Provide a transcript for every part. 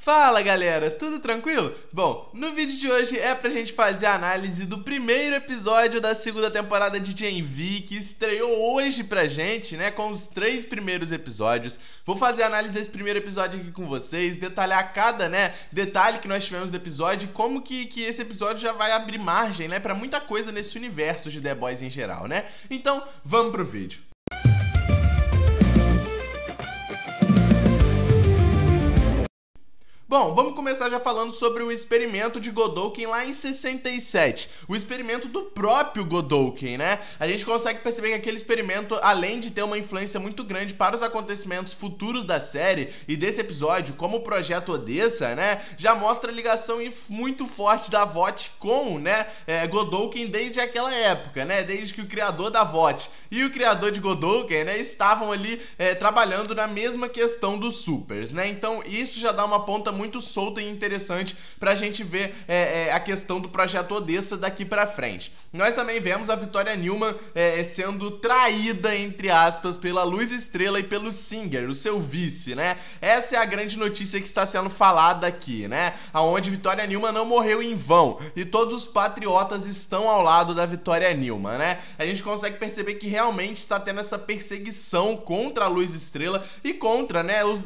Fala galera, tudo tranquilo? Bom, no vídeo de hoje é pra gente fazer a análise do primeiro episódio da segunda temporada de Gen V, que estreou hoje pra gente, né, com os 3 primeiros episódios. Vou fazer a análise desse primeiro episódio aqui com vocês, detalhar cada, detalhe que nós tivemos do episódio e como que esse episódio já vai abrir margem, pra muita coisa nesse universo de The Boys em geral, né? Então, vamos pro vídeo. Bom, vamos começar já falando sobre o experimento de Godolkin lá em 67. O experimento do próprio Godolkin, né? A gente consegue perceber que aquele experimento, além de ter uma influência muito grande para os acontecimentos futuros da série e desse episódio, como o Projeto Odessa, né? Já mostra a ligação muito forte da VOT com, Godolkin desde aquela época, né? Desde que o criador da VOT e o criador de Godolkin, né, estavam ali trabalhando na mesma questão dos supers, né? Então isso já dá uma ponta muito solta e interessante pra gente ver a questão do Projeto Odessa daqui pra frente. Nós também vemos a Victoria Newman sendo traída, entre aspas, pela Luz Estrela e pelo Singer, o seu vice, né? Essa é a grande notícia que está sendo falada aqui, né? Aonde Victoria Newman não morreu em vão e todos os patriotas estão ao lado da Victoria Newman, né? A gente consegue perceber que realmente está tendo essa perseguição contra a Luz Estrela e contra, né, os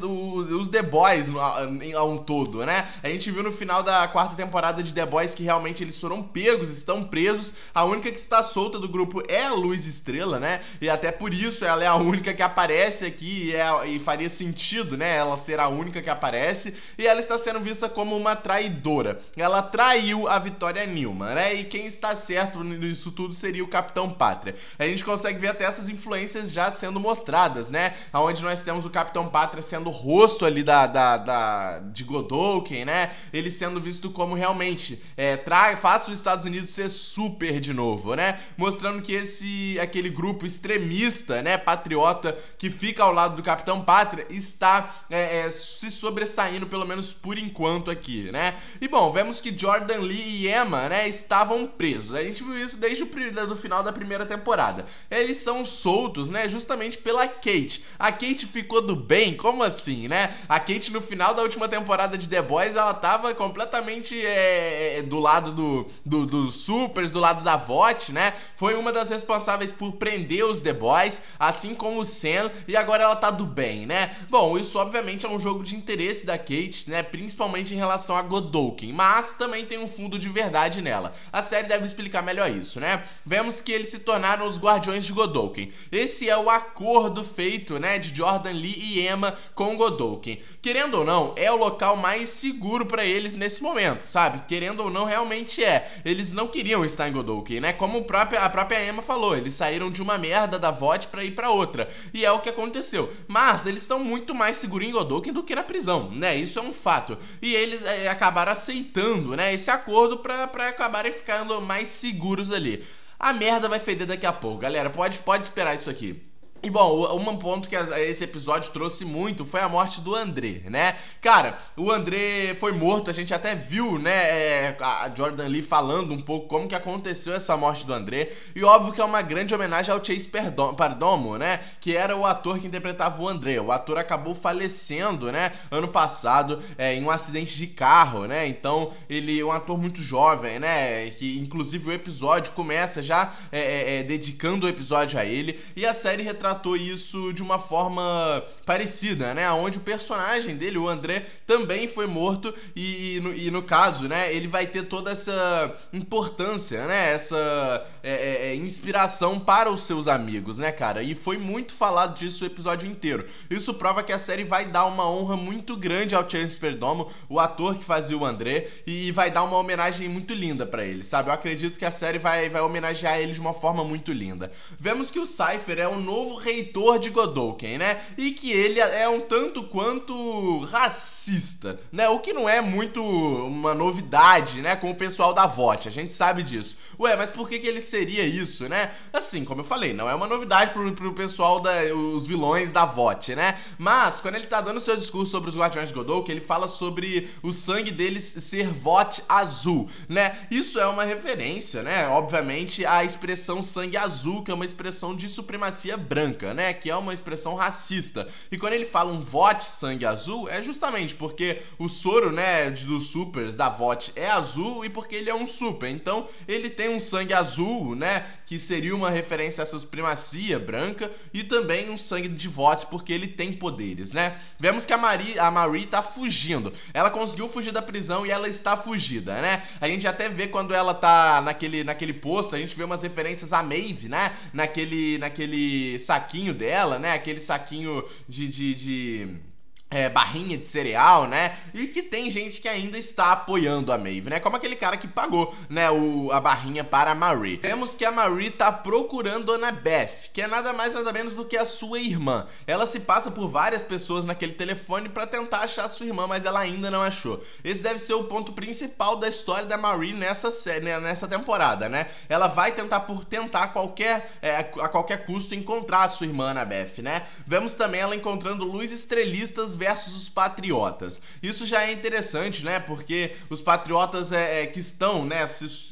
The Boys a um todo, né? A gente viu no final da 4ª temporada de The Boys que realmente eles foram pegos, estão presos. A única que está solta do grupo é a Luz Estrela, né? E até por isso ela é a única que aparece aqui e faria sentido, né? Ela ser a única que aparece e ela está sendo vista como uma traidora. Ela traiu a Victoria Newman, né? E quem está certo nisso tudo seria o Capitão Pátria. A gente consegue ver até essas influências já sendo mostradas, né? Onde nós temos o Capitão Pátria sendo o rosto ali de Godolkin, né? Ele sendo visto como realmente faça os Estados Unidos ser super de novo, né? Mostrando que aquele grupo extremista, né, patriota, que fica ao lado do Capitão Pátria, está se sobressaindo, pelo menos por enquanto aqui, né? E bom, vemos que Jordan Lee e Emma, né, estavam presos. A gente viu isso desde o final da primeira temporada. Eles são soltos, né, justamente pela Kate. A Kate ficou do bem? Como assim, né? A Kate no final da última temporada de The Boys, ela tava completamente do lado dos supers, do lado da VOT, né? Foi uma das responsáveis por prender os The Boys, assim como o Sam, e agora ela tá do bem, né? Bom, isso obviamente é um jogo de interesse da Kate, né? Principalmente em relação a Godolkin, mas também tem um fundo de verdade nela. A série deve explicar melhor isso, né? Vemos que eles se tornaram os Guardiões de Godolkin. Esse é o acordo feito, né, de Jordan Lee e Emma com Godolkin. Querendo ou não, é o local mais seguro pra eles nesse momento, sabe? Querendo ou não, realmente é. Eles não queriam estar em Godolkin, né? Como a própria Emma falou, eles saíram de uma merda da VOT pra ir pra outra. E é o que aconteceu. Mas eles estão muito mais seguros em Godolkin do que na prisão, né? Isso é um fato. E eles acabaram aceitando, né, esse acordo pra acabarem ficando mais seguros ali. A merda vai feder daqui a pouco, galera. Pode esperar isso aqui. E bom, um ponto que esse episódio trouxe muito foi a morte do André, né? Cara, o André foi morto, a gente até viu, né, a Jordan Lee falando um pouco como que aconteceu essa morte do André. E óbvio que é uma grande homenagem ao Chase Perdomo, né, que era o ator que interpretava o André. O ator acabou falecendo, né, ano passado, em um acidente de carro, né? Então, ele é um ator muito jovem, né, que inclusive o episódio começa já dedicando o episódio a ele. E a série retratou isso de uma forma parecida, né? Onde o personagem dele, o André, também foi morto e no caso, né, ele vai ter toda essa importância, né? Essa inspiração para os seus amigos, né, cara? E foi muito falado disso o episódio inteiro. Isso prova que a série vai dar uma honra muito grande ao Chance Perdomo, o ator que fazia o André, e vai dar uma homenagem muito linda pra ele, sabe? Eu acredito que a série vai homenagear ele de uma forma muito linda. Vemos que o Cypher é o novo reitor de Godolkin, né? E que ele é um tanto quanto racista, né? O que não é muito uma novidade, né, com o pessoal da VOT, a gente sabe disso. Ué, mas por que ele seria isso, né? Assim, como eu falei, não é uma novidade pro pessoal, os vilões da VOT, né? Mas, quando ele tá dando seu discurso sobre os Guardiões de Godolkin, ele fala sobre o sangue deles ser VOT azul, né? Isso é uma referência, né, obviamente, à expressão sangue azul, que é uma expressão de supremacia branca. branca, né, que é uma expressão racista. E quando ele fala um VOT sangue azul, é justamente porque o soro, né, dos supers da VOT é azul e porque ele é um super. Então, ele tem um sangue azul, né, que seria uma referência a essa supremacia branca, e também um sangue de VOT porque ele tem poderes, né? Vemos que a Marie tá fugindo. Ela conseguiu fugir da prisão e ela está fugida, né? A gente até vê quando ela tá naquele posto, a gente vê umas referências a Maeve, né? Naquele saquinho dela, né? Aquele saquinho de barrinha de cereal, né? E que tem gente que ainda está apoiando a Maeve, né? Como aquele cara que pagou, né, a barrinha para a Marie. Temos que a Marie tá procurando Annabeth, que é nada mais nada menos do que a sua irmã. Ela se passa por várias pessoas naquele telefone para tentar achar a sua irmã, mas ela ainda não achou. Esse deve ser o ponto principal da história da Marie nessa série, né, nessa temporada, né? Ela vai tentar a qualquer custo encontrar a sua irmã Annabeth, né? Vemos também ela encontrando luz estrelistas versus os patriotas. Isso já é interessante, né? Porque os patriotas que estão, né,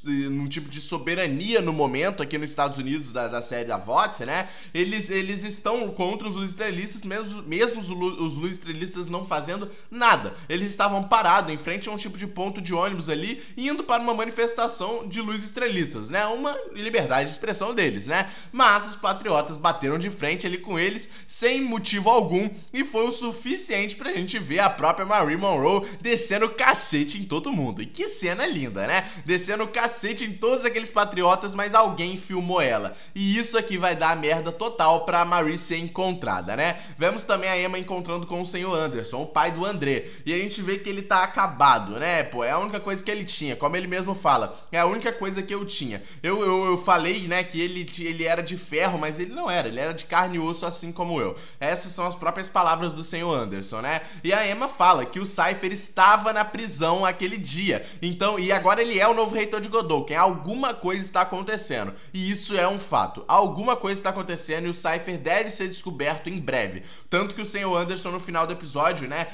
num tipo de soberania no momento aqui nos Estados Unidos da série da VOT, né? Eles estão contra os luz estrelistas, mesmo os luz estrelistas não fazendo nada. Eles estavam parados em frente a um tipo de ponto de ônibus ali, indo para uma manifestação de luz estrelistas, né? Uma liberdade de expressão deles, né? Mas os patriotas bateram de frente ali com eles sem motivo algum, e foi o suficiente pra gente ver a própria Marie Monroe descendo o cacete em todo mundo. E que cena linda, né? Descendo o cacete em todos aqueles patriotas, mas alguém filmou ela. E isso aqui vai dar merda total pra Marie ser encontrada, né? Vemos também a Emma encontrando com o Sr. Anderson, o pai do André. E a gente vê que ele tá acabado, né? Pô, é a única coisa que ele tinha. Como ele mesmo fala, é a única coisa que eu tinha. Eu falei, né, que ele era de ferro, mas ele não era. Ele era de carne e osso, assim como eu. Essas são as próprias palavras do Sr. Anderson, né? E a Emma fala que o Cypher estava na prisão aquele dia. Então, e agora ele é o novo reitor de Godolphin. Alguma coisa está acontecendo. E isso é um fato. Alguma coisa está acontecendo e o Cypher deve ser descoberto em breve. Tanto que o Sr. Anderson, no final do episódio, né,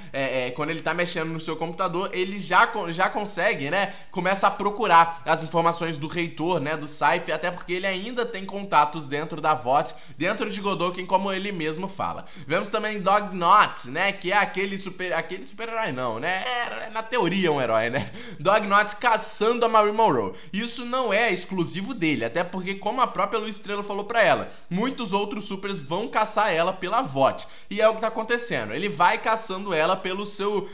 quando ele tá mexendo no seu computador, ele já consegue, né, começa a procurar as informações do reitor, né, do Cypher, até porque ele ainda tem contatos dentro da VOT, dentro de Godolphin, como ele mesmo fala. Vemos também Dognot, né, que é aquele super-herói não, né? Na teoria um herói, né? Dognot caçando a Marie Monroe. Isso não é exclusivo dele, até porque, como a própria Luz Estrela falou pra ela, muitos outros supers vão caçar ela pela VOT. E é o que tá acontecendo. Ele vai caçando ela pelo seu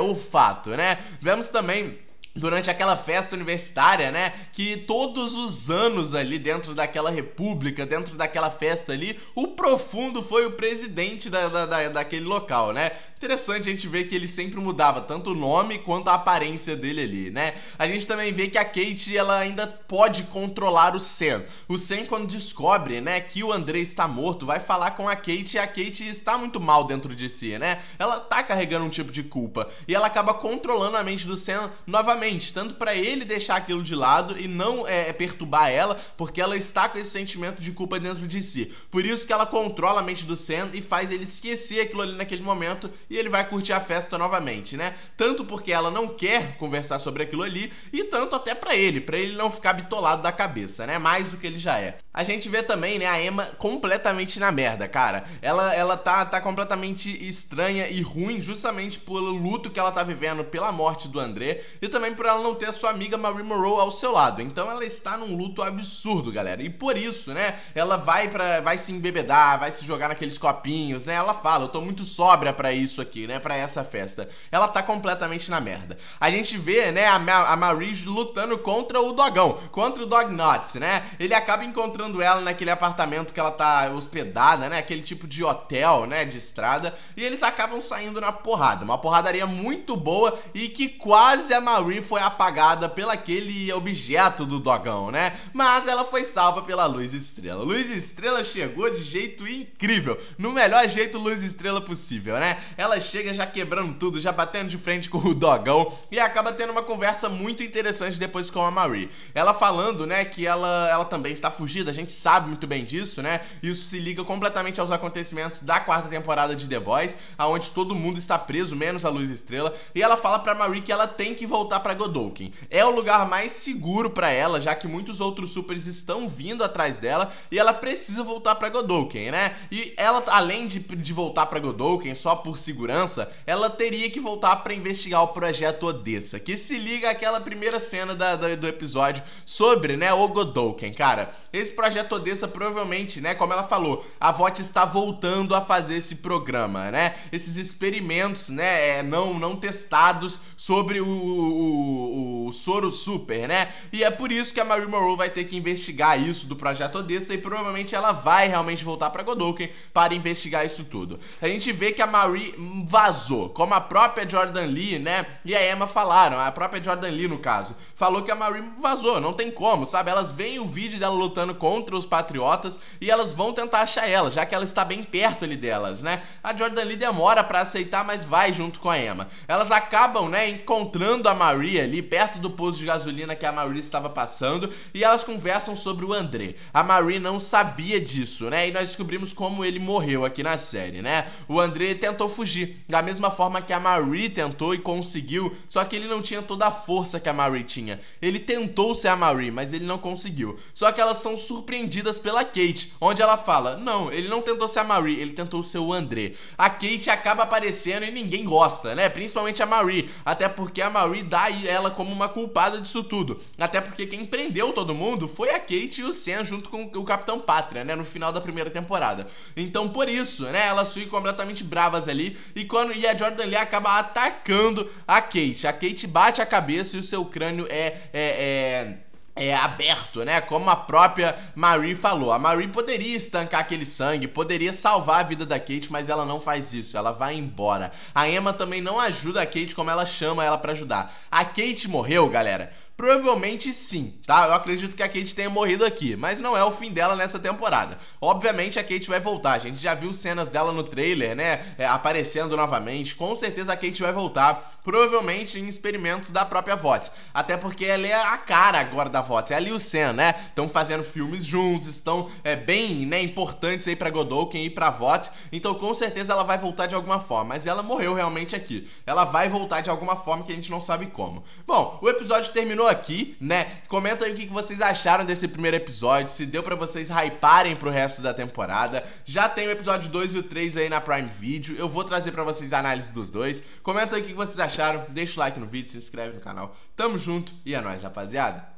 olfato, né? Vemos também durante aquela festa universitária, né, que todos os anos ali dentro daquela república, dentro daquela festa ali, o Profundo foi o presidente daquele local, né? Interessante a gente ver que ele sempre mudava tanto o nome quanto a aparência dele ali, né? A gente também vê que a Kate, ela ainda pode controlar o Sam. O Sam, quando descobre, né, que o André está morto, vai falar com a Kate, e a Kate está muito mal dentro de si, né? Ela tá carregando um tipo de culpa e ela acaba controlando a mente do Sam novamente, tanto pra ele deixar aquilo de lado e não perturbar ela, porque ela está com esse sentimento de culpa dentro de si. Por isso que ela controla a mente do Sam e faz ele esquecer aquilo ali naquele momento, e ele vai curtir a festa novamente, né? Tanto porque ela não quer conversar sobre aquilo ali, e tanto até pra ele não ficar bitolado da cabeça, né? Mais do que ele já é. A gente vê também, né, a Emma completamente na merda, cara. Ela tá completamente estranha e ruim justamente pelo luto que ela tá vivendo pela morte do André, e também por ela não ter a sua amiga Marie Monroe ao seu lado. Então ela está num luto absurdo, galera. E por isso, né, ela vai se embebedar, vai se jogar naqueles copinhos, né? Ela fala, eu tô muito sóbria pra isso aqui, né, pra essa festa. Ela tá completamente na merda. A gente vê, né, a Marie lutando contra o Dogão, contra o Dognot, né? Ele acaba encontrando ela naquele apartamento que ela tá hospedada, né? Aquele tipo de hotel, né, de estrada. E eles acabam saindo na porrada. Uma porradaria muito boa e que quase a Marie foi apagada pelo aquele objeto do Dogão, né? Mas ela foi salva pela Luz Estrela. Luz Estrela chegou de jeito incrível, no melhor jeito Luz Estrela possível, né? Ela chega já quebrando tudo, já batendo de frente com o Dogão e acaba tendo uma conversa muito interessante depois com a Marie. Ela falando, né, que ela também está fugida, a gente sabe muito bem disso, né? Isso se liga completamente aos acontecimentos da quarta temporada de The Boys, onde todo mundo está preso, menos a Luz Estrela, e ela fala pra Marie que ela tem que voltar pra pra Godolkin. É o lugar mais seguro pra ela, já que muitos outros supers estão vindo atrás dela e ela precisa voltar pra Godolkin, né? E ela, além de voltar pra Godolkin só por segurança, ela teria que voltar pra investigar o Projeto Odessa, que se liga àquela primeira cena do episódio sobre, né, o Godolkin, cara. Esse Projeto Odessa provavelmente, né, como ela falou, a VOT está voltando a fazer esse programa, né? Esses experimentos, né, não testados sobre o soro super, né? E é por isso que a Marie Monroe vai ter que investigar isso do Projeto Odessa e provavelmente ela vai realmente voltar pra Godolkin para investigar isso tudo. A gente vê que a Marie vazou, como a própria Jordan Lee, né, e a Emma falaram, a própria Jordan Lee no caso, falou que a Marie vazou, não tem como, sabe? Elas veem o vídeo dela lutando contra os patriotas e elas vão tentar achar ela, já que ela está bem perto ali delas, né? A Jordan Lee demora pra aceitar, mas vai junto com a Emma. Elas acabam, né, encontrando a Marie ali perto do posto de gasolina que a Marie estava passando e elas conversam sobre o André. A Marie não sabia disso, né? E nós descobrimos como ele morreu aqui na série, né? O André tentou fugir, da mesma forma que a Marie tentou e conseguiu, só que ele não tinha toda a força que a Marie tinha. Ele tentou ser a Marie, mas ele não conseguiu. Só que elas são surpreendidas pela Kate, onde ela fala, não, ele não tentou ser a Marie, ele tentou ser o André. A Kate acaba aparecendo e ninguém gosta, né? Principalmente a Marie, até porque a Marie dá ela como uma culpada disso tudo. Até porque quem prendeu todo mundo foi a Kate e o Sam junto com o Capitão Pátria, né? No final da primeira temporada. Então, por isso, né? Elas ficam completamente bravas ali e a Jordan Lee acaba atacando a Kate. A Kate bate a cabeça e o seu crânio é aberto, né? Como a própria Marie falou. A Marie poderia estancar aquele sangue, poderia salvar a vida da Kate, mas ela não faz isso, ela vai embora. A Emma também não ajuda a Kate como ela chama ela pra ajudar. A Kate morreu, galera? Provavelmente sim, tá? Eu acredito que a Kate tenha morrido aqui, mas não é o fim dela nessa temporada. Obviamente a Kate vai voltar, a gente já viu cenas dela no trailer, né? Aparecendo novamente, com certeza a Kate vai voltar, provavelmente em experimentos da própria VOT. Até porque ela é a cara agora da VOT, ela e o Sam, né? Estão fazendo filmes juntos, estão bem, né, importantes aí pra Godolkin e pra VOT, então com certeza ela vai voltar de alguma forma, mas ela morreu realmente aqui. Ela vai voltar de alguma forma que a gente não sabe como. Bom, o episódio terminou aqui, né? Comenta aí o que vocês acharam desse primeiro episódio, se deu pra vocês hyparem pro resto da temporada. Já tem o episódio 2 e o 3 aí na Prime Video, eu vou trazer pra vocês a análise dos dois. Comenta aí o que vocês acharam, deixa o like no vídeo, se inscreve no canal. Tamo junto e é nóis, rapaziada!